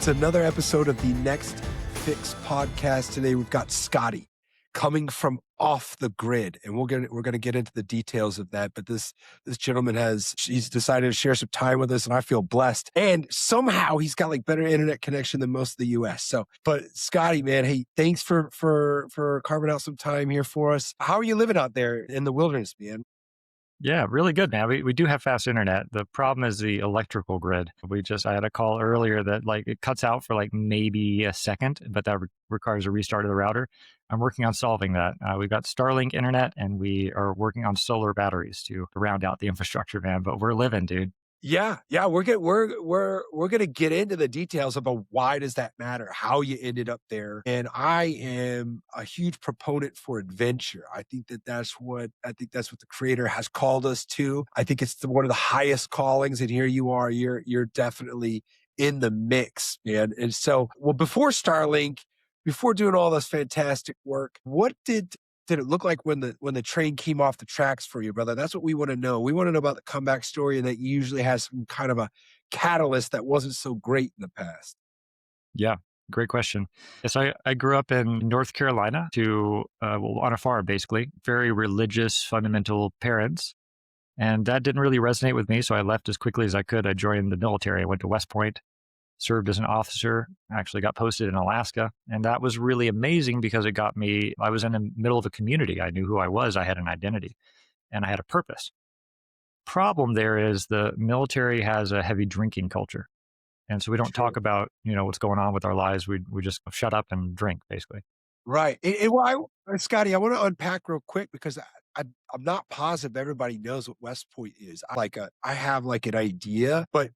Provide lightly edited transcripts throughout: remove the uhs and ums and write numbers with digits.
It's another episode of the Next Fix podcast. Today we've got Scottie coming from off the grid, and we're gonna get into the details of that. But this gentleman he's decided to share some time with us, and I feel blessed. And somehow he's got like better internet connection than most of the U.S. So, but Scottie, man, hey, thanks for carving out some time here for us. How are you living out there in the wilderness, man? Yeah, really good, man. We do have fast internet. The problem is the electrical grid. I had a call earlier that like it cuts out for like maybe a second, but that requires a restart of the router. I'm working on solving that. We've got Starlink internet and we are working on solar batteries to round out the infrastructure, man. But we're living, dude. Yeah, we're gonna get into the details about why does that matter, how you ended up there, and I am a huge proponent for adventure. I think that's what the Creator has called us to. I think it's one of the highest callings, and here you are. You're definitely in the mix, man. And so, well, before Starlink, before doing all this fantastic work, what did it look like when the train came off the tracks for you, brother? That's what we want to know. We want to know about the comeback story, and that usually has some kind of a catalyst that wasn't so great in the past. Yeah, great question. So I grew up in North Carolina on a farm, basically, very religious, fundamental parents. And that didn't really resonate with me. So I left as quickly as I could. I joined the military. I went to West Point, served as an officer, actually got posted in Alaska. And that was really amazing because I was in the middle of a community. I knew who I was. I had an identity and I had a purpose. Problem there is the military has a heavy drinking culture. And so we don't talk about, what's going on with our lives. We just shut up and drink, basically. Right. Scottie, I want to unpack real quick because I'm not positive everybody knows what West Point is. I have like an idea, but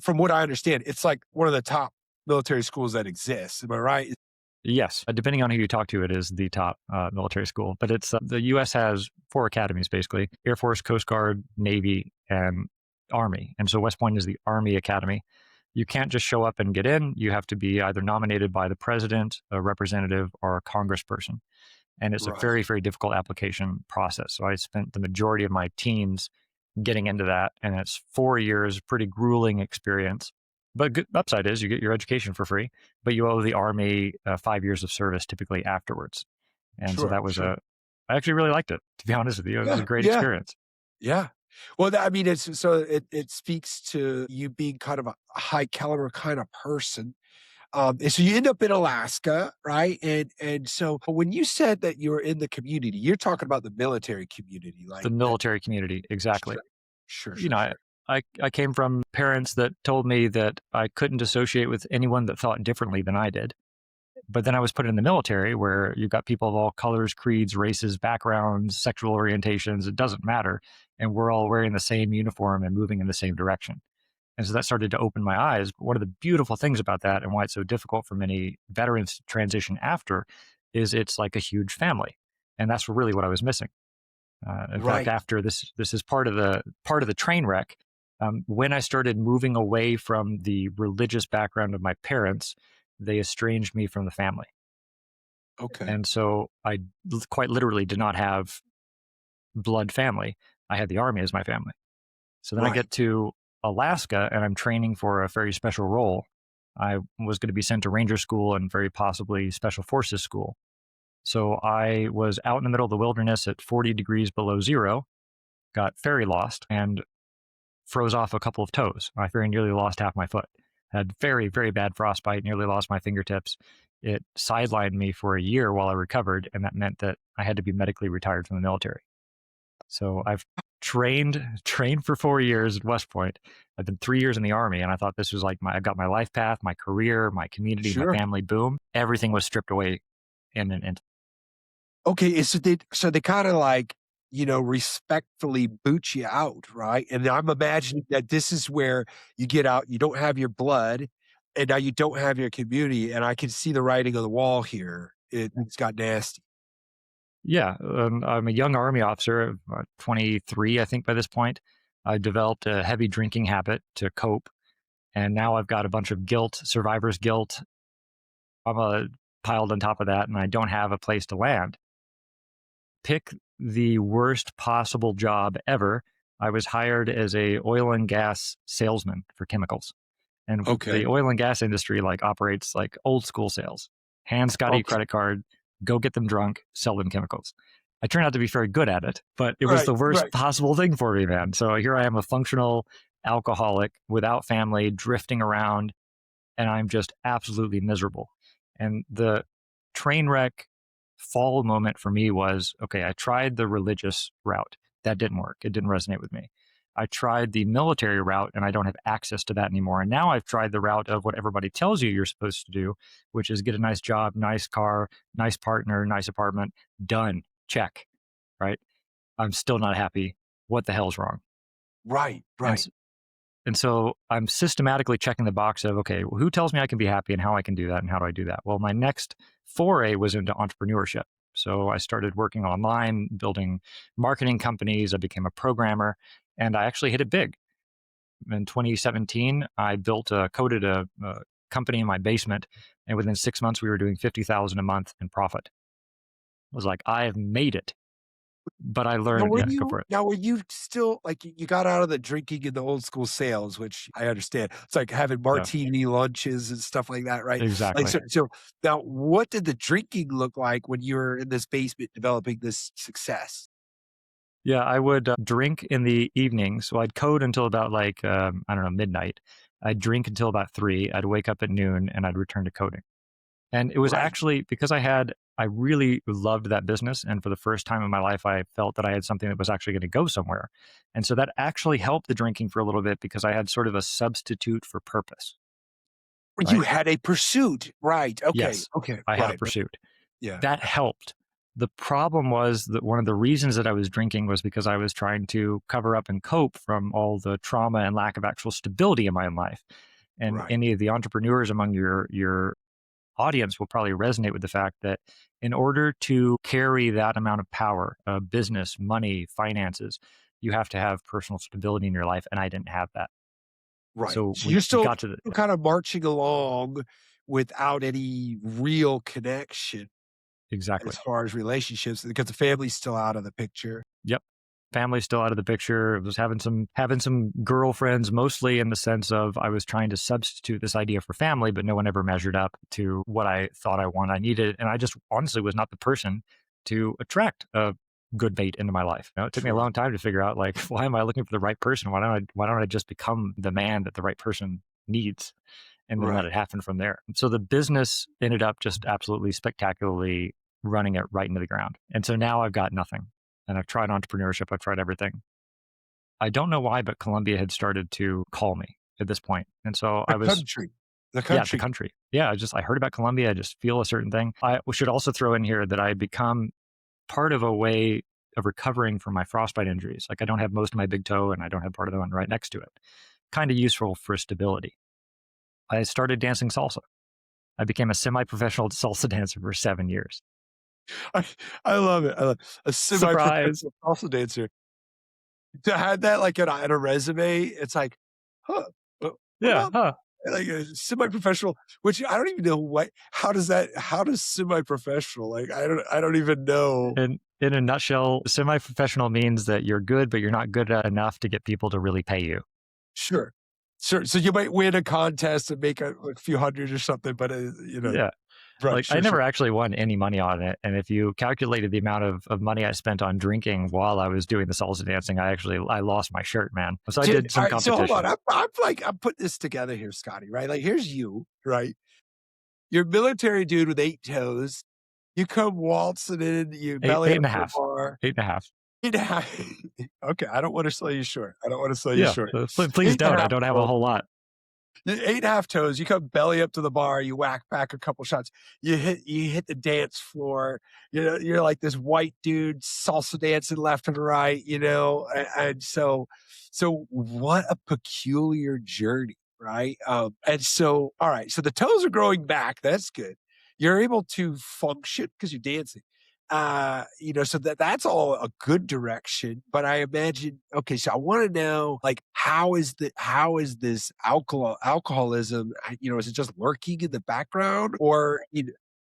from what I understand, it's like one of the top military schools that exists. Am I right? Yes. Depending on who you talk to, it is the top military school. But it's the U.S. has 4 academies, basically: Air Force, Coast Guard, Navy, and Army. And so West Point is the Army Academy. You can't just show up and get in. You have to be either nominated by the president, a representative, or a congressperson. And it's a very, very difficult application process. So I spent the majority of my teens getting into that. And it's 4 years, pretty grueling experience. But good upside is you get your education for free, but you owe the Army 5 years of service typically afterwards. And so that was I actually really liked it, to be honest with you. It was a great experience. Yeah. Well, I mean, it speaks to you being kind of a high caliber kind of person. And so you end up in Alaska, right? And so when you said that you were in the community, you're talking about the military community, like the military community, exactly. Sure. I came from parents that told me that I couldn't associate with anyone that thought differently than I did. But then I was put in the military where you've got people of all colors, creeds, races, backgrounds, sexual orientations. It doesn't matter. And we're all wearing the same uniform and moving in the same direction. And so that started to open my eyes. But one of the beautiful things about that and why it's so difficult for many veterans to transition after is it's like a huge family. And that's really what I was missing. In fact, after this is part of the train wreck. When I started moving away from the religious background of my parents, they estranged me from the family. Okay. And so I quite literally did not have blood family. I had the Army as my family. So then I get to Alaska and I'm training for a very special role. I was going to be sent to Ranger School and very possibly Special Forces School. So I was out in the middle of the wilderness at 40 degrees below zero, got ferry lost, and froze off a couple of toes. I very nearly lost half my foot. Had very, very bad frostbite, nearly lost my fingertips. It sidelined me for a year while I recovered, and that meant that I had to be medically retired from the military. So I've trained for 4 years at West Point. I've been 3 years in the Army, and I thought this was like I got my life path, my career, my community, my family, boom. Everything was stripped away in an instant. Okay, so they kind of like, respectfully boot you out, right? And I'm imagining that this is where you get out, you don't have your blood, and now you don't have your community, and I can see the writing on the wall here. It's got nasty. Yeah, I'm a young Army officer, 23, I think, by this point. I developed a heavy drinking habit to cope, and now I've got a bunch of guilt, survivor's guilt. I'm piled on top of that, and I don't have a place to land. Pick the worst possible job ever. I was hired as a oil and gas salesman for chemicals. And the Okay. oil and gas industry like operates like old school sales. Hand Scotty a Okay. credit card, go get them drunk, sell them chemicals. I turned out to be very good at it, but it was Right. the worst Right. possible thing for me, man. So here I am, a functional alcoholic without family, drifting around, and I'm just absolutely miserable. And the train wreck fall moment for me was, okay, I tried the religious route. That didn't work. It didn't resonate with me. I tried the military route and I don't have access to that anymore. And now I've tried the route of what everybody tells you you're supposed to do, which is get a nice job, nice car, nice partner, nice apartment. Done. Check. Right. I'm still not happy. What the hell's wrong? Right. And Right. and so I'm systematically checking the box of, okay, well, who tells me I can be happy and how I can do that and how do I do that? Well, my next foray was into entrepreneurship. So I started working online, building marketing companies. I became a programmer and I actually hit it big. In 2017, I coded a company in my basement. And within 6 months, we were doing 50,000 a month in profit. I was like, I have made it. But I learned, yeah, go for it. Now were you still like you got out of the drinking and the old school sales, which I understand. It's like having Yeah, martini lunches and stuff like that, right? Like exactly. so now what did the drinking look like when you were in this basement developing this success? Yeah, I would drink in the evening. So I'd code until about like, I don't know, midnight. I'd drink until about 3. I'd wake up at noon and I'd return to coding. And it was Right. actually because I really loved that business. And for the first time in my life, I felt that I had something that was actually going to go somewhere. And so that actually helped the drinking for a little bit because I had sort of a substitute for purpose, You right? had a pursuit. Right. Okay. Yes, Okay. I had a Right. pursuit. Yeah. That helped. The problem was that one of the reasons that I was drinking was because I was trying to cover up and cope from all the trauma and lack of actual stability in my own life. And Right. any of the entrepreneurs among your audience will probably resonate with the fact that in order to carry that amount of power, business, money, finances, you have to have personal stability in your life. And I didn't have that. Right. So So we you're still got to the, yeah, kind of marching along without any real connection as exactly. far as relationships because the family's still out of the picture. Yep. Family's still out of the picture. I was having some girlfriends, mostly in the sense of I was trying to substitute this idea for family, but no one ever measured up to what I thought I needed. And I just honestly was not the person to attract a good mate into my life. You know, it took me a Sure. long time to figure out like, why am I looking for the right person? Why don't I just become the man that the right person needs? And then let Right. it happen from there. So the business ended up just absolutely spectacularly running it right into the ground. And so now I've got nothing. And I've tried entrepreneurship, I've tried everything. I don't know why, but Colombia had started to call me at this point. And so The I was, country. The yeah, the country. country. Yeah, I heard about Colombia. I just feel a certain thing. I should also throw in here that I had become part of a way of recovering from my frostbite injuries. Like I don't have most of my big toe and I don't have part of the one right next to it. Kind of useful for stability. I started dancing salsa. I became a semi professional salsa dancer for 7 years. I I love it. I love a Surprise. semi-professional salsa dancer. To have that, like, in a resume, it's like, "Huh, what Yeah. about, Huh. like, a semi-professional?" Which I don't even know what how does semi-professional, like, I don't even know. In a nutshell, semi professional means that you're good, but you're not good enough to get people to really pay you. Sure. Sure, so you might win a contest and make a few hundred or something, but, Yeah. right, Like I sure, never sure. actually won any money on it. And if you calculated the amount of money I spent on drinking while I was doing the salsa dancing, I lost my shirt, man. So I Dude, did some alright, so hold on, competitions. I'm putting this together here, Scotty, right? Like, here's you, right? You're a military dude with 8 toes. You come waltzing in, you belly Eight up and a to the half. bar. 8.5. Yeah. Okay, I don't wanna sell you short. I don't wanna sell you Yeah. short. Please 8 and a don't. I half don't have a toes. whole lot. 8 and a half toes, you come belly up to the bar, you whack back a couple shots, you hit the dance floor, you're like this white dude salsa dancing left and right, and so what a peculiar journey, right? And so, all right, so the toes are growing back, that's good. You're able to function because 'cause you're dancing. So that's all a good direction, but I imagine okay, so I wanna know, like, how is this alcoholism, is it just lurking in the background or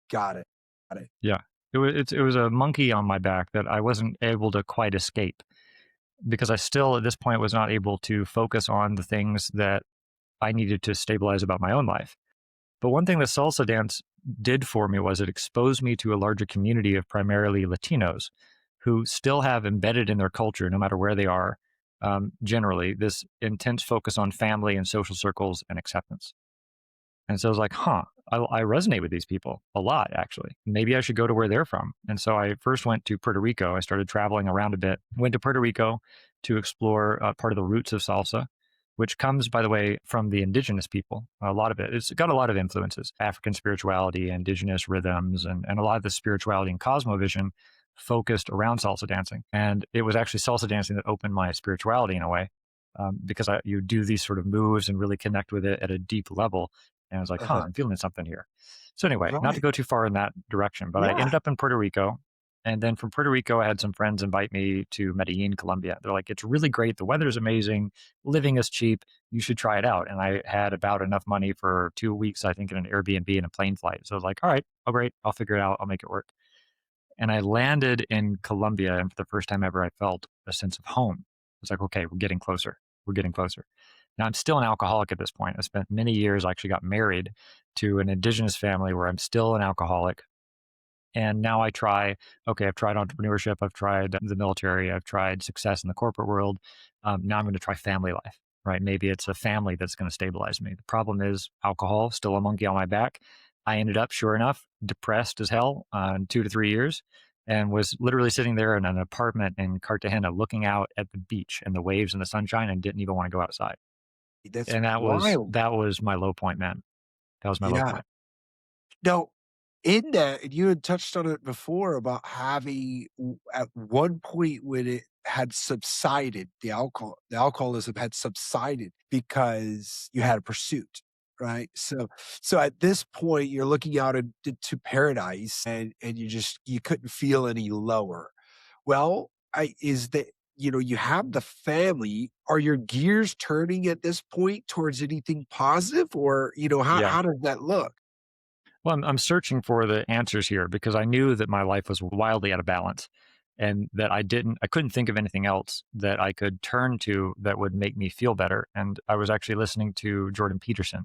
got it, got it. Yeah. It was a monkey on my back that I wasn't able to quite escape because I still at this point was not able to focus on the things that I needed to stabilize about my own life. But one thing that salsa dance did for me was it exposed me to a larger community of primarily Latinos who still have embedded in their culture, no matter where they are, generally, this intense focus on family and social circles and acceptance. And so I was like, huh, I resonate with these people a lot, actually. Maybe I should go to where they're from. And so I first went to Puerto Rico. I started traveling around a bit, went to Puerto Rico to explore part of the roots of salsa, which comes, by the way, from the indigenous people. A lot of it, it's got a lot of influences African spirituality, indigenous rhythms, and a lot of the spirituality and cosmovision focused around salsa dancing. And it was actually salsa dancing that opened my spirituality in a way. Because you do these sort of moves and really connect with it at a deep level, and I was like, huh, Uh-huh. I'm feeling something here. So anyway, not to Right. go too far in that direction, but I Yeah. ended up in Puerto Rico. And then from Puerto Rico, I had some friends invite me to Medellin, Colombia. They're like, it's really great. The weather's amazing. Living is cheap. You should try it out. And I had about enough money for 2 weeks, I think, in an Airbnb and a plane flight. So I was like, all right, oh, great. I'll figure it out. I'll make it work. And I landed in Colombia. And for the first time ever, I felt a sense of home. I was like, okay, we're getting closer. We're getting closer. Now, I'm still an alcoholic at this point. I spent many years, I actually got married to an indigenous family where I'm still an alcoholic. And now I try, okay, I've tried entrepreneurship, I've tried the military, I've tried success in the corporate world. Now I'm going to try family life, right? Maybe it's a family that's going to stabilize me. The problem is alcohol, still a monkey on my back. I ended up, sure enough, depressed as hell in 2 to 3 years and was literally sitting there in an apartment in Cartagena looking out at the beach and the waves and the sunshine and didn't even want to go outside. That's And wild. that was my low point, man. That was my low Yeah. point. Now, in that, and you had touched on it before about having at one point when it had subsided, the alcoholism had subsided because you had a pursuit, right? So at this point, you're looking out into paradise, and you couldn't feel any lower. Well, I is that you have the family. Are your gears turning at this point towards anything positive, or Yeah. how does that look? Well, I'm searching for the answers here because I knew that my life was wildly out of balance and that I couldn't think of anything else that I could turn to that would make me feel better. And I was actually listening to Jordan Peterson,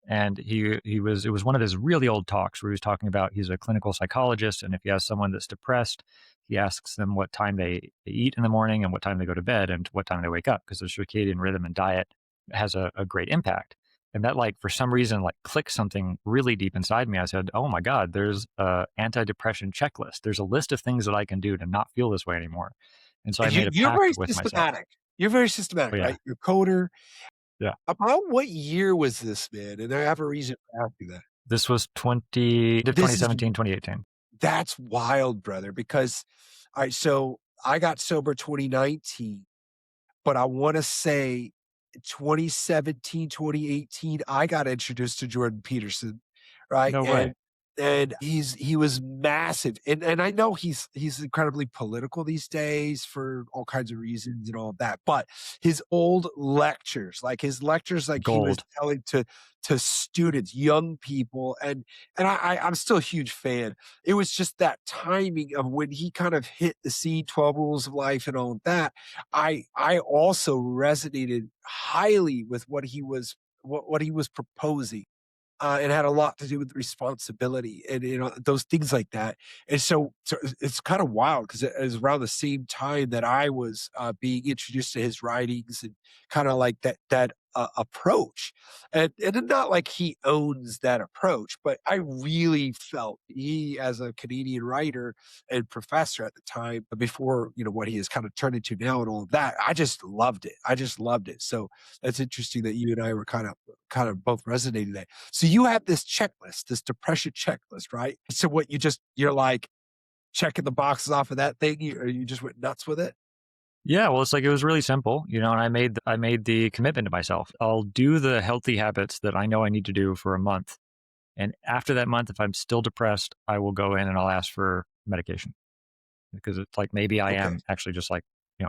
and it was one of his really old talks where he was talking about he's a clinical psychologist, and if he has someone that's depressed, he asks them what time they eat in the morning and what time they go to bed and what time they wake up because the circadian rhythm and diet has a great impact. And that, like, for some reason, like, clicked something really deep inside me. I said, oh my god, there's a anti-depression checklist. There's a list of things that I can do to not feel this way anymore. And so I And made a you're pact very with myself. systematic. You're very Oh systematic, yeah, right? You're a coder. yeah. About what year was this, man? And I have a reason for asking that. This was 2017, 2018. That's wild, brother, because alright, so I got sober 2019, but I wanna say 2017, 2018, I got introduced to Jordan Peterson, right? No way. And he was massive, and I know he's incredibly political these days for all kinds of reasons and all of that, but his old lectures, like his lectures, like he was Gold. telling to students, young people, and I'm still a huge fan. It was just that timing of when he kind of hit the scene, 12 Rules of Life and all of that. I also resonated highly with what he was proposing. It had a lot to do with responsibility and, those things like that. And so it's kind of wild because it was around the same time that I was being introduced to his writings and kind of like that approach. And it's not like he owns that approach, but I really felt he, as a Canadian writer and professor at the time, before what he has kind of turned into now and all of that, I just loved it. I just loved it. So that's interesting that you and I were kind of both resonating that. So you have this checklist, this depression checklist, right? So what you're like checking the boxes off of that thing, or you just went nuts with it? Yeah, well, it's like it was really simple, and I made the commitment to myself. I'll do the healthy habits that I know I need to do for a month, and after that month, if I'm still depressed, I will go in and I'll ask for medication because it's like maybe I Okay. am actually just like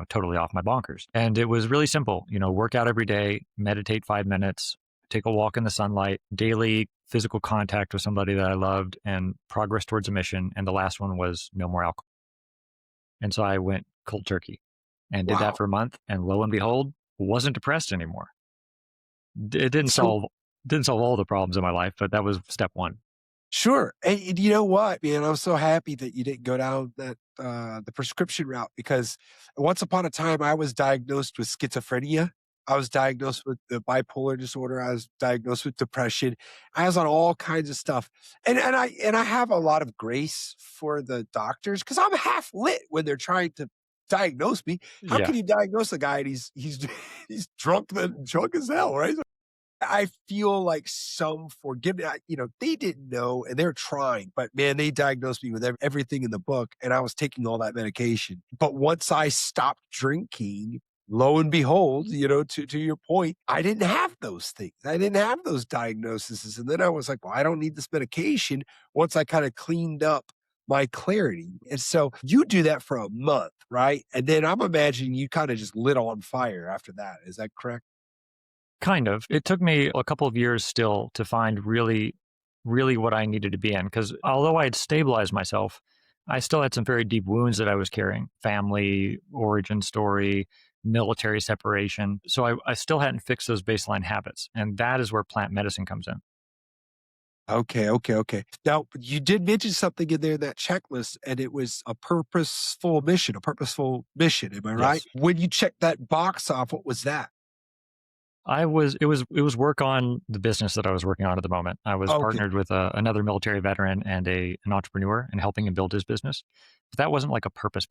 totally off my bonkers. And it was really simple, work out every day, meditate 5 minutes, take a walk in the sunlight, daily physical contact with somebody that I loved, and progress towards a mission. And the last one was no more alcohol. And so I went cold turkey and did that Wow. for a month. And lo and behold, wasn't depressed anymore. It didn't So solve all the problems in my life, but that was step one. sure, and you know what, man? I'm so happy that you didn't go down the prescription route because once upon a time, I was diagnosed with schizophrenia. I was diagnosed with the bipolar disorder. I was diagnosed with depression. I was on all kinds of stuff, and I have a lot of grace for the doctors because 'cause I'm half lit when they're trying to diagnose me. How Yeah, can you diagnose a guy and he's he's drunk as hell, right? I feel like some forgiveness. They didn't know and they're trying, but man, they diagnosed me with everything in the book and I was taking all that medication. But once I stopped drinking, lo and behold, to your point, I didn't have those things. I didn't have those diagnoses. And then I was like, well, I don't need this medication once I kind of cleaned up my clarity. And so you do that for a month, right? And then I'm imagining you kind of just lit on fire after that. Is that correct? kind of. It took me a couple of years still to find really what I needed to be in. Because although I had stabilized myself, I still had some very deep wounds that I was carrying: family, origin story, military separation. So I still hadn't fixed those baseline habits. And that is where plant medicine comes in. Okay, okay, okay. Now, you did mention something in there in that checklist, and it was a purposeful mission. Am I right? Yes. When you checked that box off, what was that? It was work on the business that I was working on at the moment. I was Okay, partnered with another military veteran and an entrepreneur and helping him build his business. But that wasn't like a purpose.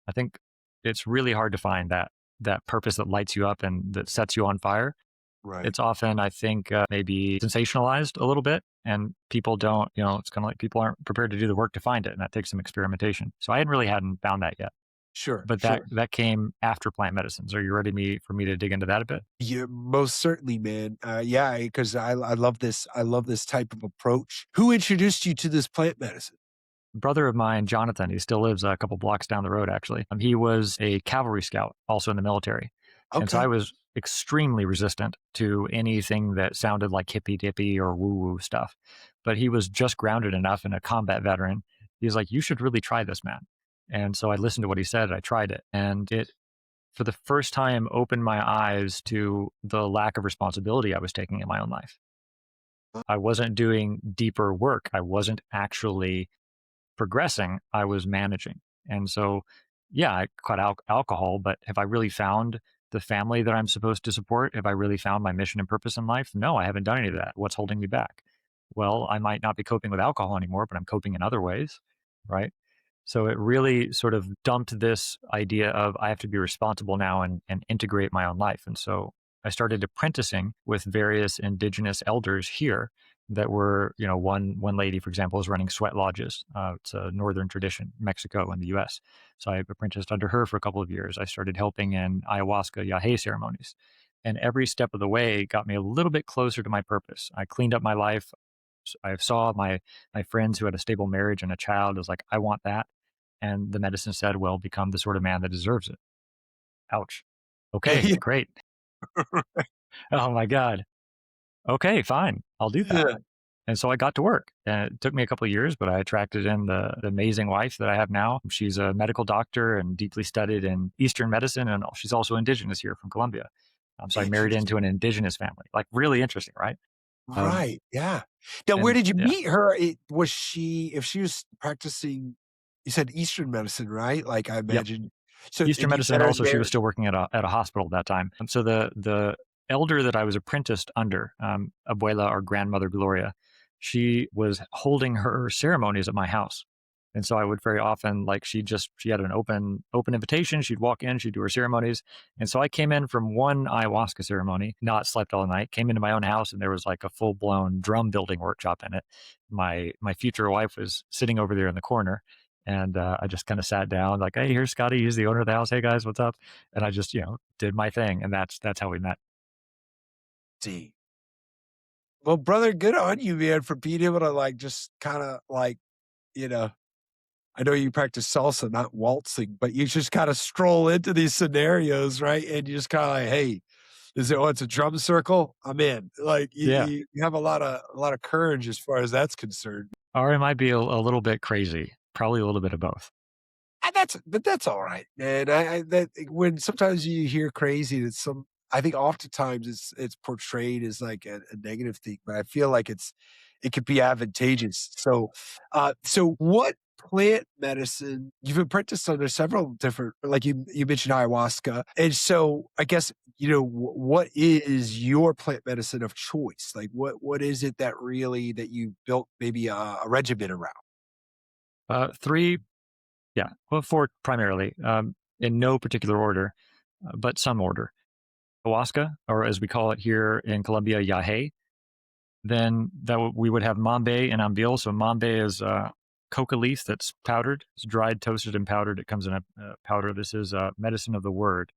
I think it's really hard to find that purpose that lights you up and that sets you on fire. right. It's often, I think, maybe sensationalized a little bit, and people don't. It's kind of like people aren't prepared to do the work to find it, and that takes some experimentation. So I hadn't found that yet, Sure, but that sure. that came after plant medicines. Are you ready for me to dig into that a bit? Yeah, most certainly, man. Yeah, because I love this. I love this type of approach. Who introduced you to this plant medicine? Brother of mine, Jonathan, he still lives a couple blocks down the road, actually. He was a cavalry scout, also in the military. And so I Okay, was extremely resistant to anything that sounded like hippy dippy or woo woo stuff. But he was just grounded enough and a combat veteran. He's like, you should really try this, man. And so I listened to what he said. I tried it. And it, for the first time, opened my eyes to the lack of responsibility I was taking in my own life. I wasn't doing deeper work. I wasn't actually progressing, I was managing. And so, yeah, I cut out alcohol, but have I really found the family that I'm supposed to support? Have I really found my mission and purpose in life? No, I haven't done any of that. What's holding me back? Well, I might not be coping with alcohol anymore, but I'm coping in other ways, right? So it really sort of dumped this idea of I have to be responsible now and integrate my own life. And so I started apprenticing with various indigenous elders here that were, one lady, for example, is running sweat lodges. It's a northern tradition, Mexico and the U.S. So I apprenticed under her for a couple of years. I started helping in ayahuasca yahe ceremonies, and every step of the way got me a little bit closer to my purpose. I cleaned up my life. I saw my friends who had a stable marriage and a child. I was like, I want that, and the medicine said, well, become the sort of man that deserves it. Ouch. Okay, yeah, great. Oh my god. Okay, fine. I'll do that. yeah. And so I got to work. And it took me a couple of years, but I attracted in the amazing wife that I have now. She's a medical doctor and deeply studied in Eastern medicine, and she's also Indigenous here from Colombia. So I married into Interesting. an Indigenous family. Like really interesting, right? Um, Right. Yeah. Now, where and did you yeah, meet her? Was she, if she was practicing, you said Eastern medicine, right? Like I yep. imagine. So, Eastern and you medicine, met and her also she was there. still working at a hospital at that time. So the elder that I was apprenticed under, Abuela or grandmother Gloria, she was holding her ceremonies at my house. And so I would very often like she had an open invitation. She'd walk in, she'd do her ceremonies. And so I came in from one ayahuasca ceremony, not slept all night, came into my own house and there was like a full blown drum building workshop in it. My future wife was sitting over there in the corner. And I just kind of sat down, like, "Hey, here's Scotty. He's the owner of the house. Hey guys, what's up?" And I just, did my thing, and that's how we met. See. Well, brother, good on you, man, for being able to like just kind of like, you know, I know you practice salsa, not waltzing, but you just kind of stroll into these scenarios, right? And you just kind of like, hey, it's a drum circle? I'm in. Like Yeah, you have a lot of courage as far as that's concerned. or it might be a little bit crazy, probably a little bit of both. But that's all right, man. I that when sometimes you hear crazy, that some I think oftentimes it's portrayed as like a negative thing, but I feel like it could be advantageous. So what plant medicine you've apprenticed under several different, like you mentioned ayahuasca, and so I guess what is your plant medicine of choice? Like what is it that really that you built maybe a regimen around? Three, yeah, well, four primarily, in no particular order, but some order. Ayahuasca, or as we call it here in Colombia, yahe. Then we would have mambe and ambil. So mambe is coca leaf that's powdered. It's dried, toasted, and powdered. It comes in a powder. This is medicine of the word.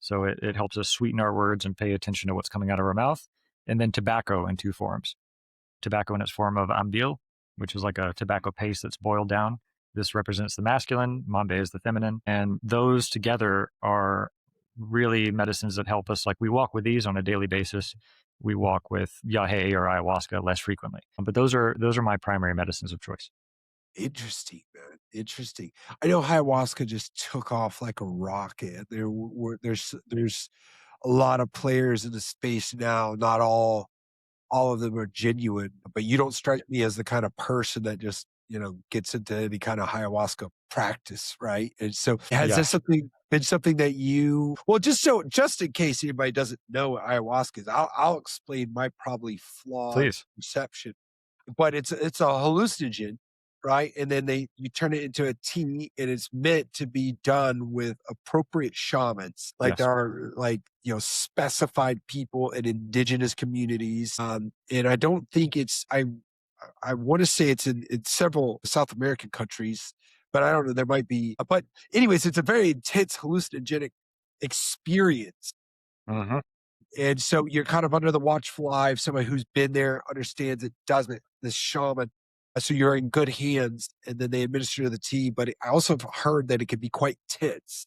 So it helps us sweeten our words and pay attention to what's coming out of our mouth. And then tobacco in two forms. Tobacco in its form of ambil, which is like a tobacco paste that's boiled down. This represents the masculine, mambe is the feminine. And those together are really medicines that help us. Like we walk with these on a daily basis. We walk with yahe or ayahuasca less frequently. But those are my primary medicines of choice. Interesting, man. Interesting. I know ayahuasca just took off like a rocket. There's a lot of players in the space now. Not all of them are genuine, but you don't strike me as the kind of person that just, gets into any kind of ayahuasca practice, right? And so has Yeah, this been something that just in case anybody doesn't know what ayahuasca is, I'll explain my probably flawed please. perception, but it's a hallucinogen, right? And then you turn it into a tea, and it's meant to be done with appropriate shamans. Like Yes. there are like specified people in indigenous communities, and I don't think I want to say it's in several South American countries, but I don't know. There might be, but anyways, it's a very intense hallucinogenic experience, Hmm. and so you're kind of under the watchful eye of somebody who's been there, understands it, does it, this shaman. So you're in good hands, and then they administer the tea. But I also have heard that it can be quite tense.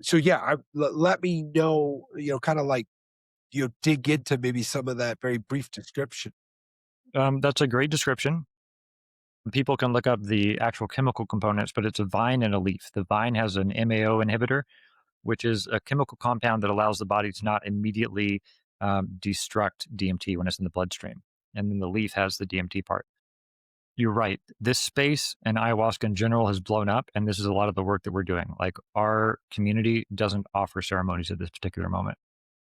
So yeah, let me know, kind of like dig into maybe some of that very brief description. That's a great description. People can look up the actual chemical components, but it's a vine and a leaf. The vine has an MAO inhibitor, which is a chemical compound that allows the body to not immediately destruct DMT when it's in the bloodstream. And then the leaf has the DMT part. You're right. This space and ayahuasca in general has blown up, and this is a lot of the work that we're doing. Like our community doesn't offer ceremonies at this particular moment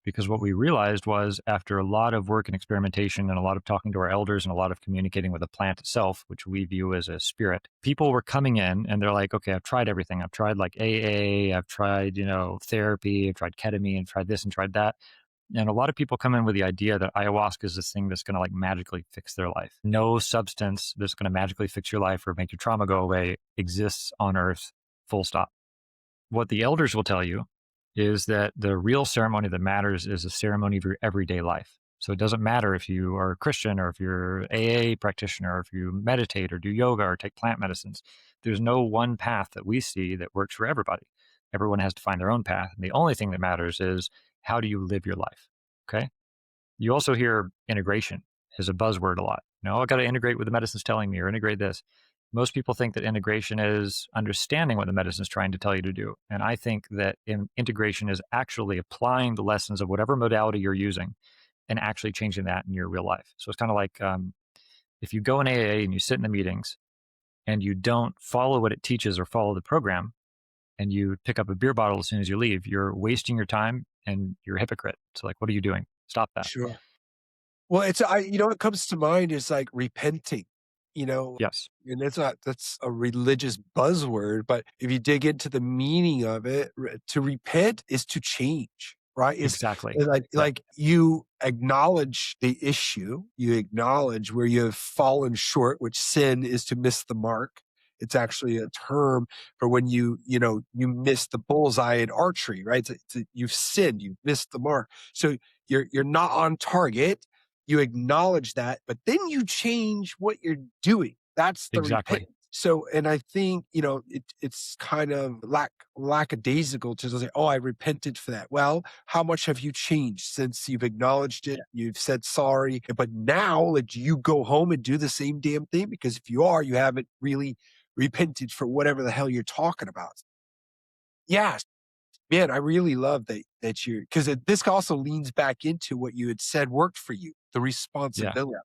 because what we realized was after a lot of work and experimentation and a lot of talking to our elders and a lot of communicating with the plant itself, which we view as a spirit, people were coming in and they're like, okay, I've tried everything. I've tried like AA, I've tried, therapy, I've tried ketamine, and tried this and tried that. And a lot of people come in with the idea that ayahuasca is this thing that's going to like magically fix their life. No substance that's going to magically fix your life or make your trauma go away exists on earth, full stop. What the elders will tell you is that the real ceremony that matters is a ceremony of your everyday life. So it doesn't matter if you are a Christian or if you're AA practitioner, or if you meditate or do yoga or take plant medicines. There's no one path that we see that works for everybody. Everyone has to find their own path. And the only thing that matters is how do you live your life? Okay. You also hear integration as a buzzword a lot. I got to integrate what the medicine's telling me or integrate this. Most people think that integration is understanding what the medicine is trying to tell you to do. And I think that integration is actually applying the lessons of whatever modality you're using and actually changing that in your real life. So it's kind of like if you go in AA and you sit in the meetings and you don't follow what it teaches or follow the program and you pick up a beer bottle as soon as you leave, you're wasting your time and you're a hypocrite. So like, what are you doing? Stop that. Sure. Well, what comes to mind is like repenting, you know, Yes, and that's a religious buzzword, but if you dig into the meaning of it, to repent is to change, right? exactly. It's like Right. you acknowledge the issue, you acknowledge where you have fallen short, which sin is to miss the mark. It's actually a term for when you miss the bullseye in archery, right? You've sinned, you've missed the mark. So you're not on target. You acknowledge that, but then you change what you're doing. That's the repentance. Exactly. So, and I think, it's kind of lackadaisical to say, oh, I repented for that. Well, how much have you changed since you've acknowledged it? You've said sorry, but now let you go home and do the same damn thing. Because if you are, you haven't really repented for whatever the hell you're talking about. Yeah, Man, I really love that you're because this also leans back into what you had said worked for you, the Yeah, responsibility,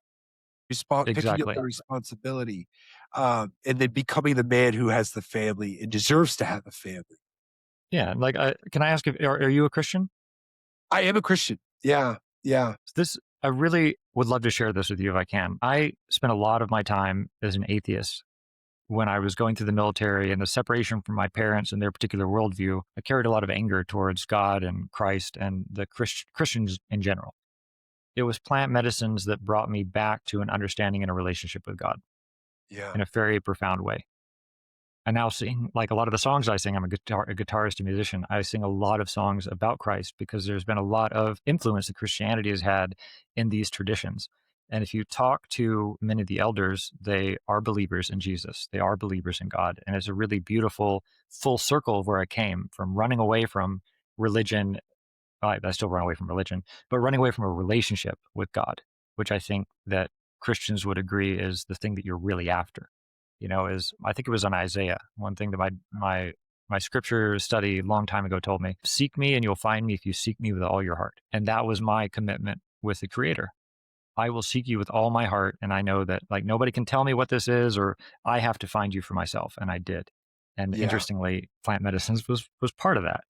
picking up the exactly. responsibility, and then becoming the man who has the family and deserves to have a family. Yeah, like, can I ask if are you a Christian? I am a Christian. Yeah, yeah, This I really would love to share this with you if I can. I spent a lot of my time as an atheist when I was going through the military and the separation from my parents and their particular worldview. I carried a lot of anger towards God and Christ and the Christians in general. It was plant medicines that brought me back to an understanding and a relationship with God yeah, in a very profound way. I now sing like a lot of the songs I sing. I'm a guitarist and musician. I sing a lot of songs about Christ because there's been a lot of influence that Christianity has had in these traditions. And if you talk to many of the elders, they are believers in Jesus. They are believers in God. And it's a really beautiful full circle of where I came from running away from religion. I still run away from religion, but running away from a relationship with God, which I think that Christians would agree is the thing that you're really after. You know, is I think it was on Isaiah. One thing that my scripture study a long time ago told me: "Seek me, and you'll find me if you seek me with all your heart." And that was my commitment with the Creator. I will seek you with all my heart, and I know that like nobody can tell me what this is, or I have to find you for myself, and I did. And yeah, interestingly, plant medicines was part of that.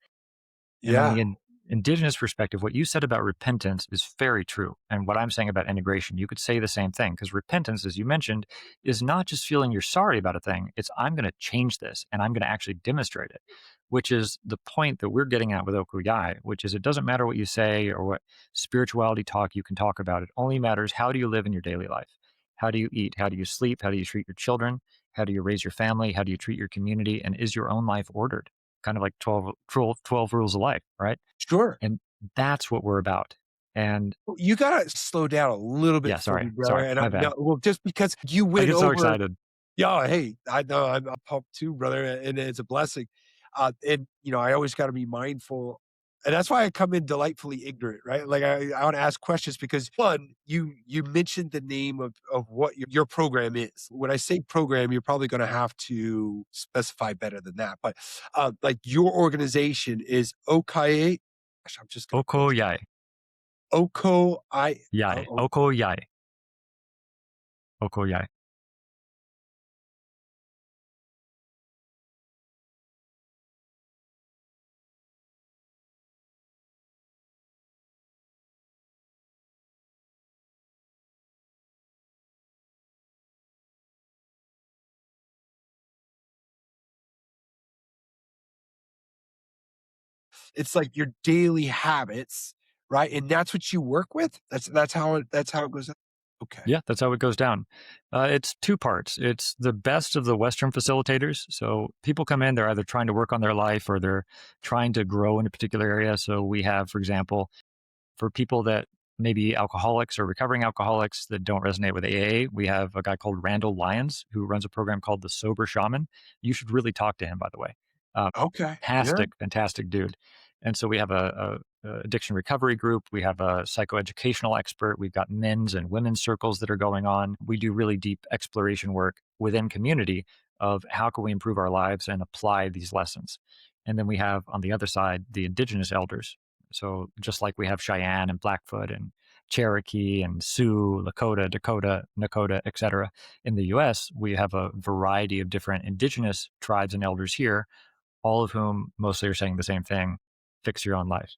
And on yeah. the indigenous perspective, what you said about repentance is very true. And what I'm saying about integration, you could say the same thing because repentance, as you mentioned, is not just feeling you're sorry about a thing. It's I'm going to change this and I'm going to actually demonstrate it, which is the point that we're getting at with Okuyai, which is it doesn't matter what you say or what spirituality talk you can talk about. It only matters how do you live in your daily life? How do you eat? How do you sleep? How do you treat your children? How do you raise your family? How do you treat your community? And is your own life ordered? Kind of like 12 rules of life, right? Sure. And that's what we're about. And You gotta slow down a little bit yeah, for me, sorry, brother, sorry, and my I'm bad. no well, just because you I went get so over. excited. Yeah, hey, I know I'm pumped too, brother, and it's a blessing. And I always got to be mindful, and that's why I come in delightfully ignorant, right? Like I want to ask questions because one, you mentioned the name of what your program is. When I say program, you're probably going to have to specify better than that. But like your organization is Okaye. Gosh, I'm just going to Oko butcher yai, Oko I. yai, oko yai, oko yai. It's like your daily habits, right? And that's what you work with? That's how it goes. Okay. Yeah, that's how it goes down. It's two parts. It's the best of the Western facilitators. So people come in, they're either trying to work on their life or they're trying to grow in a particular area. So we have, for example, for people that maybe alcoholics or recovering alcoholics that don't resonate with AA, we have a guy called Randall Lyons who runs a program called the Sober Shaman. You should really talk to him, by the way. Um, Okay. Yeah. fantastic dude. And so we have a addiction recovery group. We have a psychoeducational expert. We've got men's and women's circles that are going on. We do really deep exploration work within community of how can we improve our lives and apply these lessons. And then we have on the other side the indigenous elders. So just like we have Cheyenne and Blackfoot and Cherokee and Sioux, Lakota, Dakota, Nakota, etc. In the US, we have a variety of different indigenous tribes and elders here, all of whom mostly are saying the same thing: fix your own life.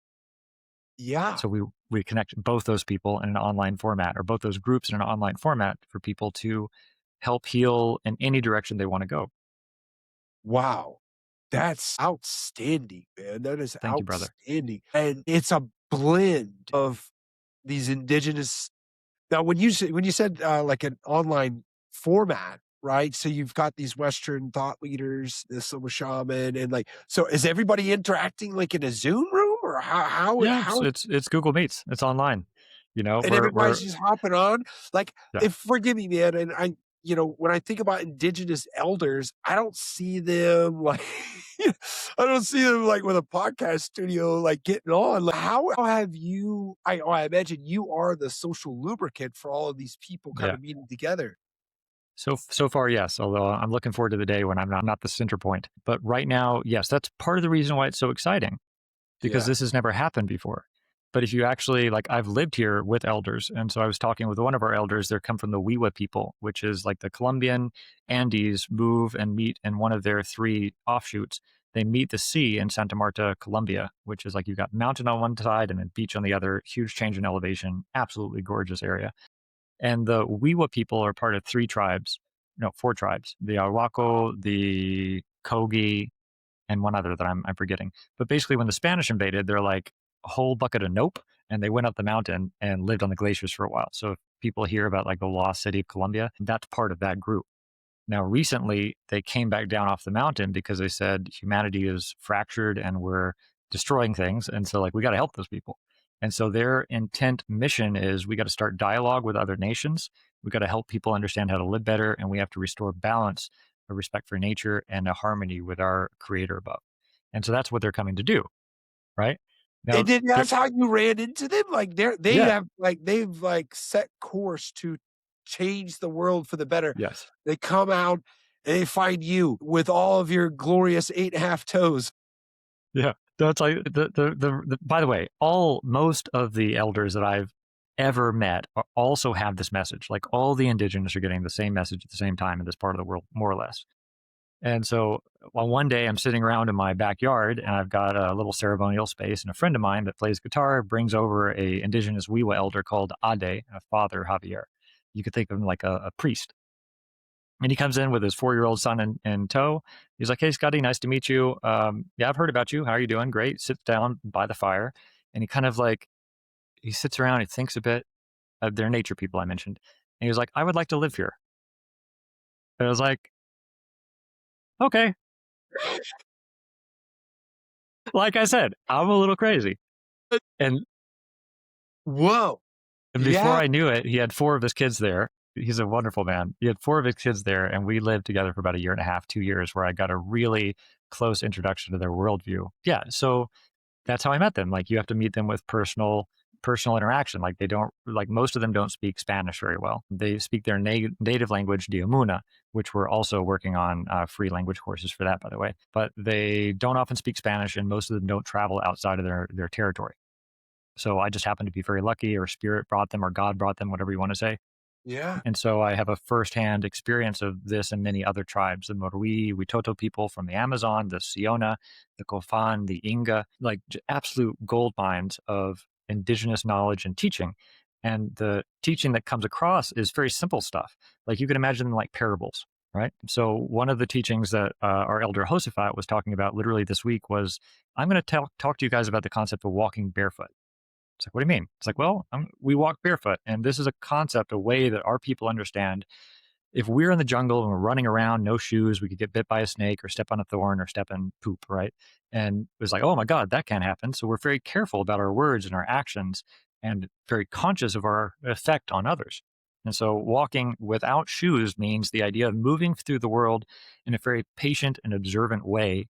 Yeah. So we connect both those people in an online format, or both those groups in an online format, for people to help heal in any direction they want to go. Wow. That's outstanding, man. That is Thank you, brother. outstanding. And it's a blend of these indigenous. Now, when you said, like an online format, right? So you've got these Western thought leaders, the Silver Shaman, and like, so is everybody interacting like in a Zoom room, or Yeah, how it's Google Meets. It's online. You know, and we're everybody's just hopping on? Like, yeah. if forgive me, man, and when I think about indigenous elders, I don't see them like I don't see them like with a podcast studio, like getting on. Like, how have you I imagine you are the social lubricant for all of these people kind Yeah. of meeting together. So far, yes. Although I'm looking forward to the day when I'm not the center point. But right now, yes, that's part of the reason why it's so exciting. because Yeah. this has never happened before. But if you actually, like, I've lived here with elders. And so I was talking with one of our elders. They come from the Wiwa people, which is like the Colombian Andes move and meet in one of their three offshoots. They meet the sea in Santa Marta, Colombia, which is like you've got mountain on one side and a beach on the other, huge change in elevation, absolutely gorgeous area. And the Wiwa people are part of three tribes, no, four tribes: the Arhuaco, the Kogi, and one other that I'm forgetting. But basically, when the Spanish invaded, they're like a whole bucket of nope, and they went up the mountain and lived on the glaciers for a while. So if people hear about like the lost city of Colombia, that's part of that group. Now, recently, they came back down off the mountain because they said humanity is fractured and we're destroying things. And so, like, we got to help those people. And so, their intent mission is we got to start dialogue with other nations. We got to help people understand how to live better. And we have to restore balance, a respect for nature, and a harmony with our creator above. And so, that's what they're coming to do. Right now, And then that's how you ran into them? Like, yeah, they've, like, set course to change the world for the better. yes. They come out and they find you with all of your glorious 8.5 toes. Yeah. That's like by the way, most of the elders that I've ever met also have this message. Like all the indigenous are getting the same message at the same time in this part of the world, more or less. And so, well, one day I'm sitting around in my backyard and I've got a little ceremonial space, and a friend of mine that plays guitar brings over a indigenous Wiwa elder called Ade, a father Javier. You could think of him like a priest. And he comes in with his 4-year-old son in tow. He's like, "Hey, Scotty, nice to meet you. Yeah, I've heard about you. How are you doing? Great." Sits down by the fire, and he kind of like he sits around. He thinks a bit. They're nature people I mentioned, and he was like, "I would like to live here." And I was like, "Okay." Like I said, I'm a little crazy, and Whoa. before Yeah. I knew it, he had 4 of his kids there. He's a wonderful man. He had 4 of his kids there, and we lived together for about a year and a half, 2 years, where I got a really close introduction to their worldview. Yeah, so that's how I met them. Like you have to meet them with personal interaction. Like they don't like most of them don't speak Spanish very well. They speak their native language, Diamuna, which we're also working on free language courses for that, by the way. But they don't often speak Spanish, and most of them don't travel outside of their territory. So I just happened to be very lucky, or spirit brought them, or God brought them, whatever you want to say. Yeah. And so I have a firsthand experience of this and many other tribes, the Murui, Witoto people from the Amazon, the Siona, the Kofan, the Inga, like absolute gold mines of indigenous knowledge and teaching. And the teaching that comes across is very simple stuff. Like you can imagine them like parables, right? So one of the teachings that our elder Josephat was talking about literally this week was, I'm going to talk to you guys about the concept of walking barefoot. It's like, what do you mean? It's like, well, we walk barefoot. And this is a concept, a way that our people understand. If we're in the jungle and we're running around, no shoes, we could get bit by a snake or step on a thorn or step in poop, right? And it was like, oh my God, that can't happen. So we're very careful about our words and our actions and very conscious of our effect on others. And so walking without shoes means the idea of moving through the world in a very patient and observant way,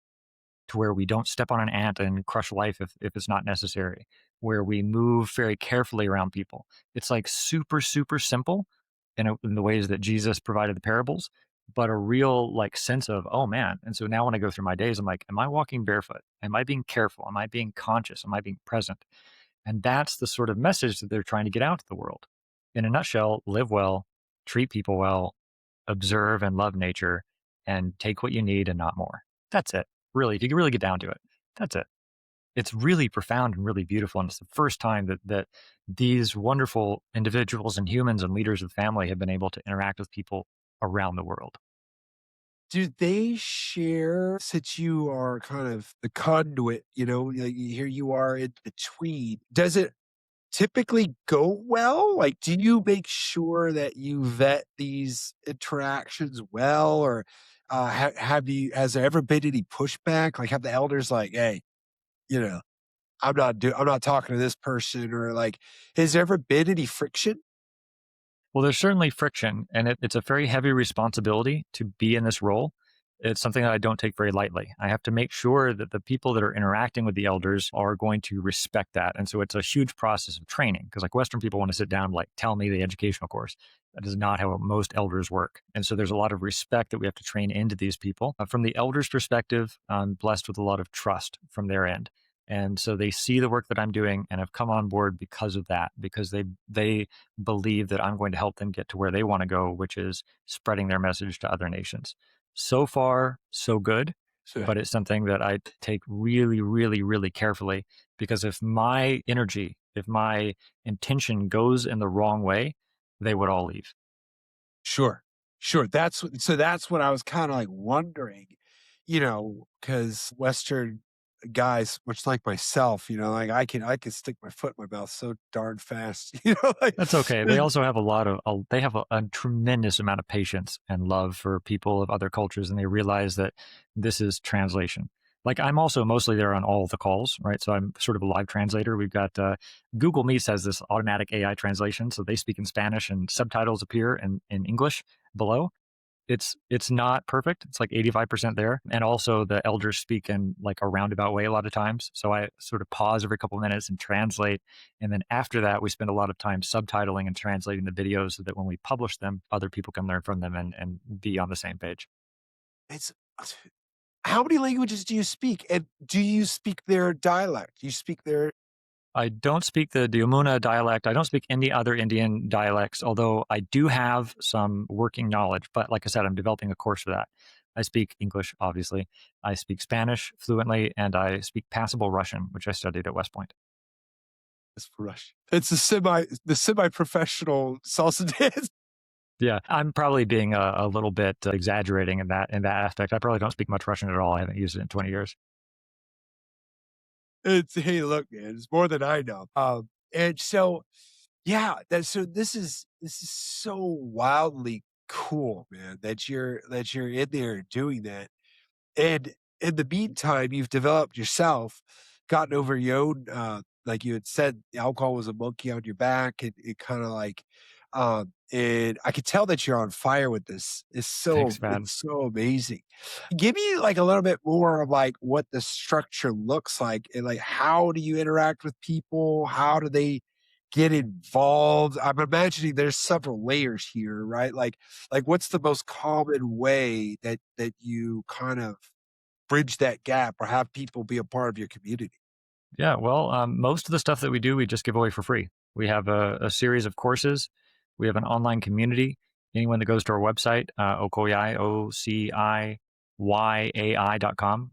to where we don't step on an ant and crush life if it's not necessary, where we move very carefully around people. It's like super, super simple in the ways that Jesus provided the parables, but a real like sense of, oh man. And so now when I go through my days, I'm like, am I walking barefoot? Am I being careful? Am I being conscious? Am I being present? And that's the sort of message that they're trying to get out to the world. In a nutshell, live well, treat people well, observe and love nature, and take what you need and not more. That's it. Really, if you can really get down to it, that's it. It's really profound and really beautiful. And it's the first time that these wonderful individuals and humans and leaders of the family have been able to interact with people around the world. Do they share, since you are kind of the conduit, like here you are in between, does it typically go well? Like, do you make sure that you vet these interactions well, or has there ever been any pushback? Like, have the elders like, hey, you know, I'm not talking to this person, or like, has there ever been any friction? Well, there's certainly friction, and it's a very heavy responsibility to be in this role. It's something that I don't take very lightly. I have to make sure that the people that are interacting with the elders are going to respect that. And so it's a huge process of training, because like Western people want to sit down and like tell me the educational course. That is not how most elders work. And so there's a lot of respect that we have to train into these people. From the elders' perspective, I'm blessed with a lot of trust from their end. And so they see the work that I'm doing and have come on board because of that, because they believe that I'm going to help them get to where they want to go, which is spreading their message to other nations. So far, so good, So but it's something that I take really, really, really carefully, because if my energy, if my intention goes in the wrong way, they would all leave. sure, sure. That's what I was kind of like wondering, because Western guys, much like myself, like I can stick my foot in my mouth so darn fast, like That's okay. They also have they have a tremendous amount of patience and love for people of other cultures, and they realize that this is translation. Like, I'm also mostly there on all of the calls, right? So I'm sort of a live translator. We've got Google Meets has this automatic AI translation, so they speak in Spanish and subtitles appear in English below. It's not perfect. It's like 85% there. And also the elders speak in like a roundabout way a lot of times. So I sort of pause every couple of minutes and translate. And then after that, we spend a lot of time subtitling and translating the videos so that when we publish them, other people can learn from them and be on the same page. it's how many languages do you speak? And do you speak their dialect? Do you speak their I don't speak the Diomuna dialect. I don't speak any other Indian dialects, although I do have some working knowledge. But like I said, I'm developing a course for that. I speak English, obviously. I speak Spanish fluently, and I speak passable Russian, which I studied at West Point. it's Rush? It's the semi-professional salsa dance. Yeah, I'm probably being a little bit exaggerating in that aspect. I probably don't speak much Russian at all. I haven't used it in 20 years. It's hey, look, man, it's more than I know. And so yeah, this is so wildly cool, man, that you're in there doing that. And in the meantime, you've developed yourself, gotten over your own, like you had said, alcohol was a monkey on your back, and it kind of like, and I could tell that you're on fire with this. Thanks, man. It's so amazing. Give me like a little bit more of like what the structure looks like, and like how do you interact with people? How do they get involved? I'm imagining there's several layers here, right? Like what's the most common way that you kind of bridge that gap or have people be a part of your community? Yeah, well, most of the stuff that we do, we just give away for free. We have a series of courses. We have an online community. Anyone that goes to our website, ociyai.com,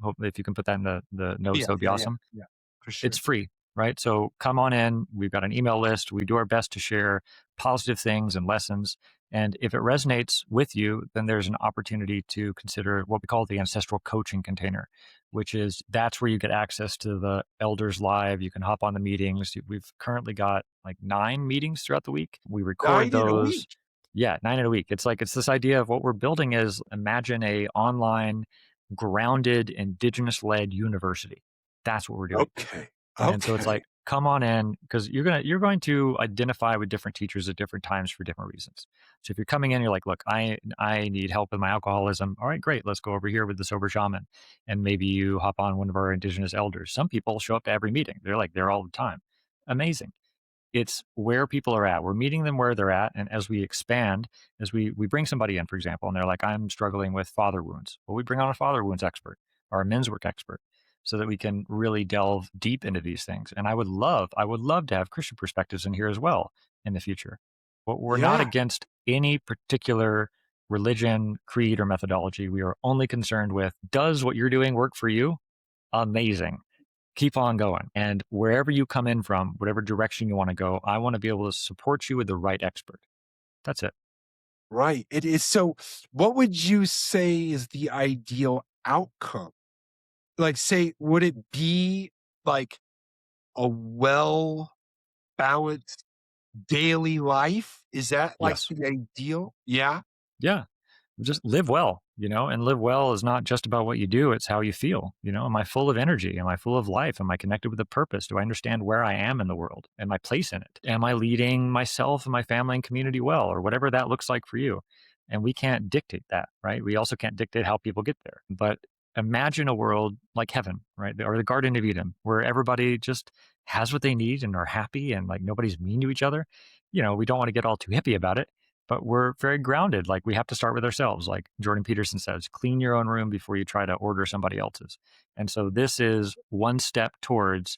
hopefully if you can put that in the notes, Yeah, that would be yeah, yeah, awesome. yeah, for It's sure. free, right? So come on in. We've got an email list. We do our best to share positive things and lessons. And if it resonates with you, then there's an opportunity to consider what we call the ancestral coaching container, which is that's where you get access to the elders live. You can hop on the meetings. We've currently got like 9 meetings throughout the week. We record 9 in a those. week. Yeah, 9 in a week. It's this idea of what we're building is, imagine a online grounded indigenous led university. That's what we're doing. Okay, And so it's okay. like, come on in, because you're going to identify with different teachers at different times for different reasons. So if you're coming in, you're like, look, I need help with my alcoholism. All right, great. Let's go over here with the sober shaman. And maybe you hop on one of our indigenous elders. Some people show up to every meeting. They're like there all the time. Amazing. It's where people are at. We're meeting them where they're at. And as we expand, as we bring somebody in, for example, and they're like, I'm struggling with father wounds. Well, we bring on a father wounds expert or a men's work expert so that we can really delve deep into these things. And I would love to have Christian perspectives in here as well in the future. But we're not Yeah, against any particular religion, creed, or methodology. We are only concerned with, does what you're doing work for you? Amazing, keep on going. And wherever you come in from, whatever direction you want to go, I want to be able to support you with the right expert. That's it. right. It is so what would you say is the ideal outcome? Like, say, would it be like a well-balanced daily life? Is that like Yes. the ideal? Yeah? Yeah. Just live well, and live well is not just about what you do, it's how you feel. Am I full of energy? Am I full of life? Am I connected with a purpose? Do I understand where I am in the world and my place in it? Am I leading myself and my family and community well, or whatever that looks like for you? And we can't dictate that, right? We also can't dictate how people get there. But imagine a world like heaven, right? Or the Garden of Eden, where everybody just has what they need and are happy and like nobody's mean to each other. We don't want to get all too hippie about it, but we're very grounded. Like we have to start with ourselves. Like Jordan Peterson says, clean your own room before you try to order somebody else's. And so this is one step towards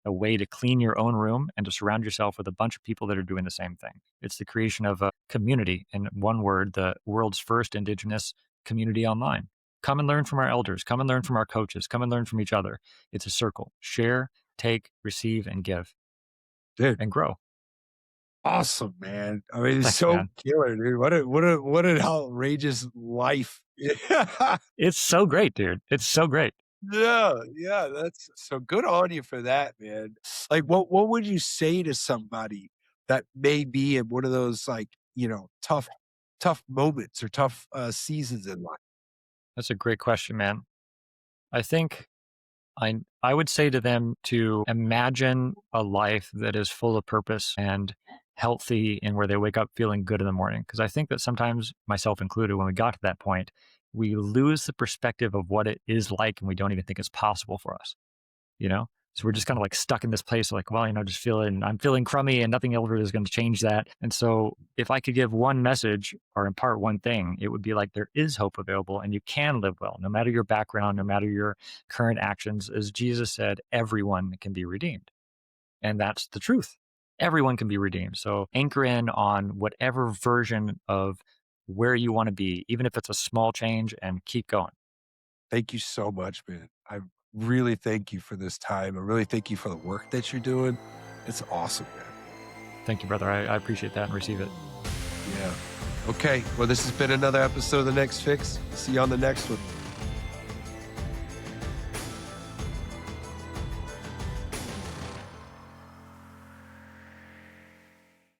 a way to clean your own room and to surround yourself with a bunch of people that are doing the same thing. It's the creation of a community, in one word, the world's first Indigenous community online. Come and learn from our elders, come and learn from our coaches, come and learn from each other. It's a circle. Share, take, receive, and give Dude, and grow. awesome, man. I mean, it's Thanks, so man. killer, dude. What an outrageous life. Yeah. It's so great, dude. It's so great. Yeah, yeah, that's so good on you for that, man. Like, what would you say to somebody that may be in one of those, like, tough moments or tough, seasons in life? That's a great question, man. I think I would say to them to imagine a life that is full of purpose and healthy and where they wake up feeling good in the morning. Because I think that sometimes, myself included, when we got to that point, we lose the perspective of what it is like and we don't even think it's possible for us, you know? So we're just kind of like stuck in this place, like, well, I'm feeling crummy and nothing ever is going to change that. And so if I could give one message or impart one thing, it would be like there is hope available and you can live well, no matter your background, no matter your current actions. As Jesus said, everyone can be redeemed. And that's the truth. Everyone can be redeemed. So anchor in on whatever version of where you want to be, even if it's a small change, and keep going. Thank you so much, man. I really thank you for this time. I really thank you for the work that you're doing. It's awesome, man. Thank you, brother. I appreciate that and receive it. Yeah. Okay. Well, this has been another episode of The Next Fix. See you on the next one.